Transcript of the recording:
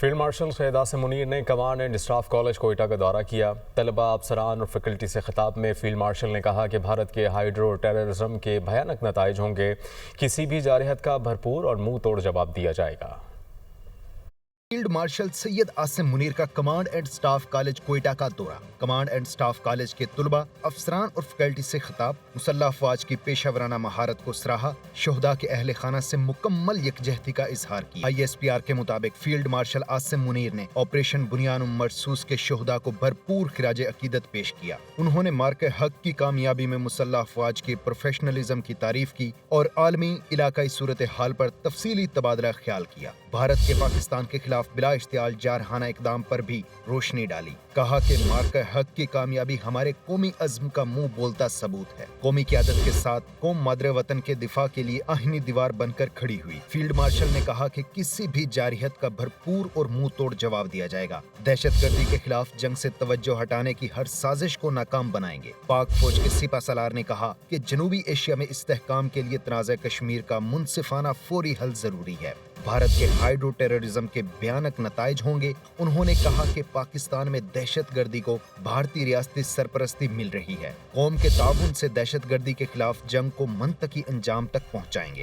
Field marshal Syed Asim Munir نے command and staff college Quetta کا دورہ کیا۔ طلباء، افسران اور فیکلٹی سے خطاب میں فیلڈ مارشل نے کہا کہ بھارت کے ہائیڈرو ٹیررزم کے بھیانک نتائج ہوں گے، کسی بھی جارحیت کا بھرپور اور منہ توڑ جواب دیا جائے گا۔ فیلڈ مارشل سید عاصم منیر کا command and staff college Quetta کا دورہ۔ کمانڈ اینڈ سٹاف کالج کے طلباء، افسران اور فیکلٹی سے خطاب، مسلح افواج کی پیشہ ورانہ مہارت کو سراہا، شہداء کے اہل خانہ سے مکمل یکجہتی کا اظہار کیا۔ ISPR کے مطابق فیلڈ مارشل عاصم منیر نے آپریشن بنیان مرصوص کے شہداء کو بھرپور خراج عقیدت پیش کیا۔ انہوں نے مارکہ حق کی کامیابی میں مسلح افواج کے پروفیشنلزم کی تعریف کی اور عالمی علاقائی صورتحال پر تفصیلی تبادلہ خیال کیا۔ بھارت کے پاکستان کے خلاف بلا اشتعال جارحانہ اقدام پر بھی روشنی ڈالی۔ کہا کہ مارکہ حق کی کامیابی ہمارے قومی عزم کا منہ بولتا ثبوت ہے۔ قومی قیادت کے ساتھ قوم مادر وطن کے دفاع کے لیے آہنی دیوار بن کر کھڑی ہوئی۔ فیلڈ مارشل نے کہا کہ کسی بھی جارحیت کا بھرپور اور منہ توڑ جواب دیا جائے گا۔ دہشت گردی کے خلاف جنگ سے توجہ ہٹانے کی ہر سازش کو ناکام بنائیں گے۔ پاک فوج کے سپہ سالار نے کہا کہ جنوبی ایشیا میں استحکام کے لیے تنازع کشمیر کا منصفانہ فوری حل ضروری ہے۔ بھارت کے ہائیڈرو ٹیررزم کے بھیانک نتائج ہوں گے۔ انہوں نے کہا کہ پاکستان میں دہشت گردی کو بھارتی ریاستی سرپرستی مل رہی ہے۔ قوم کے تعاون سے دہشت گردی کے خلاف جنگ کو منطقی انجام تک پہنچائیں گے۔